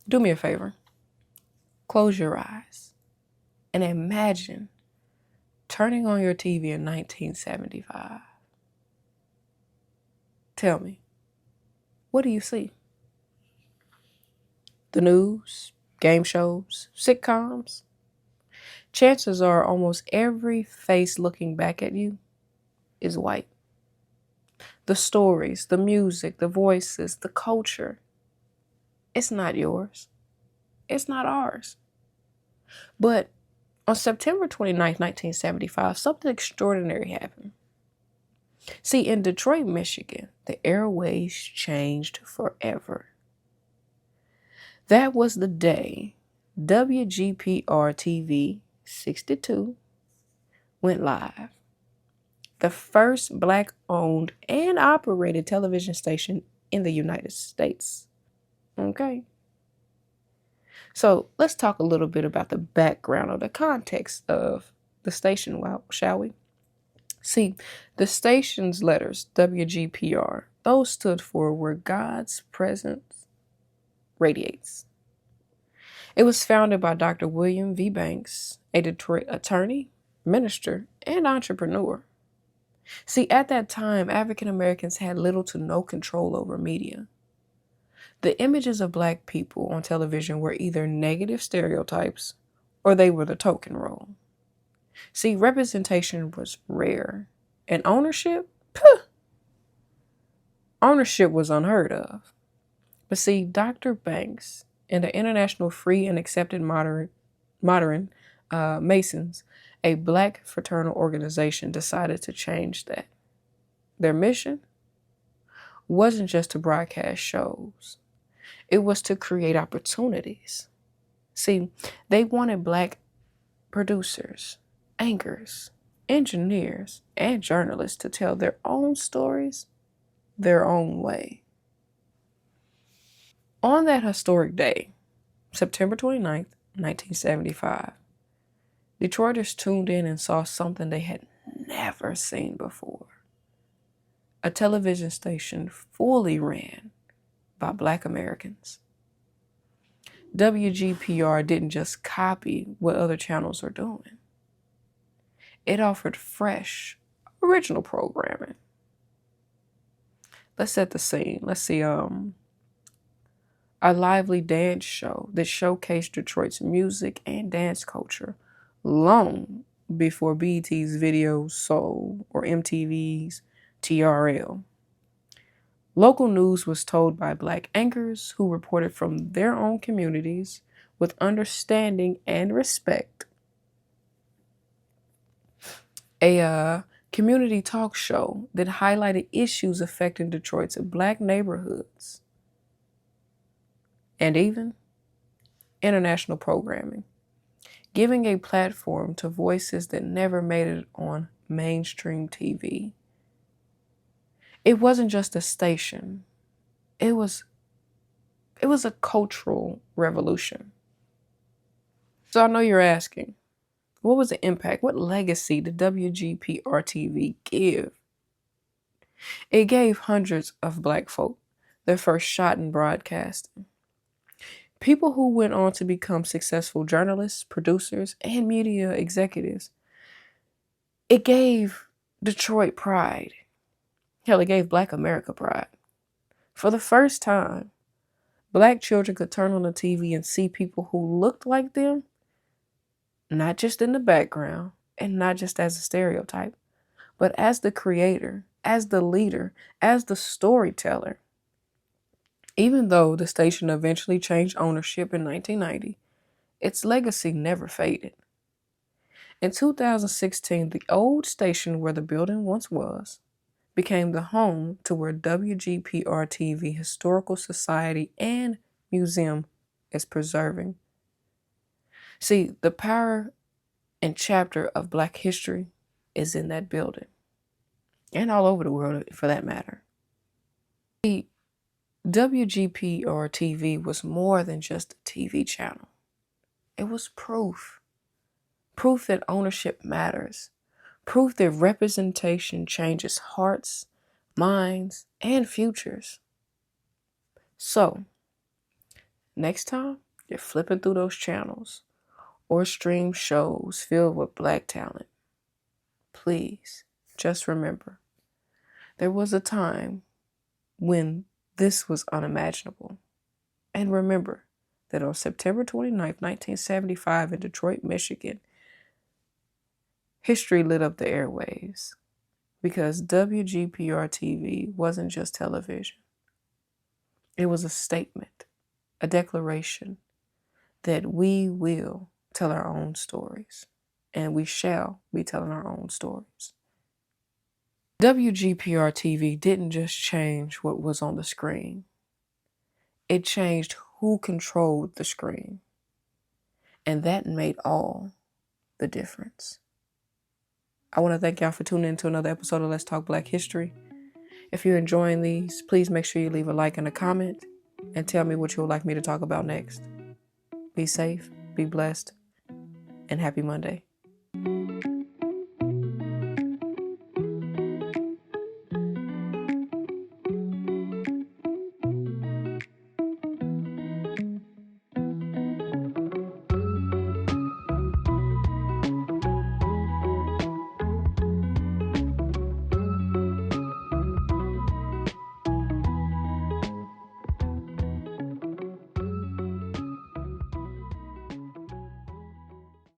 Do me a favor. Close your eyes and imagine turning on your TV in 1975. Tell me, what do you see? The news, game shows, sitcoms? Chances are almost every face looking back at you is white. The stories, the music, the voices, the culture, it's not yours. It's not ours. But on September 29th, 1975, something extraordinary happened. See, in Detroit, Michigan, the airways changed forever. That was the day WGPR-TV 62 went live. The first Black-owned and operated television station in the United States. Okay. So let's talk a little bit about the background or the context of the station, shall we? See, the station's letters, WGPR, those stood for Where God's Presence Radiates. It was founded by Dr. William V. Banks, a Detroit attorney, minister, and entrepreneur. See, at that time, African Americans had little to no control over media. The images of Black people on television were either negative stereotypes or they were the token role. See, representation was rare, and ownership was unheard of. But see, Dr. Banks and the International Free and Accepted Modern Masons, a Black fraternal organization, decided to change that. Their mission wasn't just to broadcast shows. It was to create opportunities. See, they wanted Black producers, anchors, engineers, and journalists to tell their own stories their own way. On that historic day, September 29th, 1975, Detroiters tuned in and saw something they had never seen before. A television station fully ran by Black Americans. WGPR didn't just copy what other channels are doing. It offered fresh, original programming. Let's set the scene. Let's see, a lively dance show that showcased Detroit's music and dance culture long before BET's Video Soul or MTV's TRL. Local news was told by Black anchors who reported from their own communities with understanding and respect. A community talk show that highlighted issues affecting Detroit's Black neighborhoods, and even international programming, giving a platform to voices that never made it on mainstream TV. It wasn't just a station. It was a cultural revolution. So I know you're asking, what was the impact? What legacy did WGPR-TV give? It gave hundreds of Black folk their first shot in broadcasting. People who went on to become successful journalists, producers, and media executives. It gave Detroit pride. Hell, it gave Black America pride. For the first time, Black children could turn on the TV and see people who looked like them, not just in the background and not just as a stereotype, but as the creator, as the leader, as the storyteller. Even though the station eventually changed ownership in 1990, its legacy never faded. In 2016, the old station where the building once was became the home to where WGPR-TV Historical Society and Museum is preserving. See, the power and chapter of Black history is in that building, and all over the world for that matter. See, WGPR-TV was more than just a TV channel. It was proof that ownership matters, proof that representation changes hearts, minds, and futures. So, Next time you're flipping through those channels or stream shows filled with Black talent, please just remember there was a time when this was unimaginable. And remember that on September 29th, 1975 in Detroit, Michigan, history lit up the airwaves because WGPR-TV wasn't just television. It was a statement, a declaration that we will tell our own stories, and we shall be telling our own stories. WGPR-TV didn't just change what was on the screen. It changed who controlled the screen. And that made all the difference. I want to thank y'all for tuning in to another episode of Let's Talk Black History. If you're enjoying these, please make sure you leave a like and a comment and tell me what you would like me to talk about next. Be safe, be blessed, and happy Monday.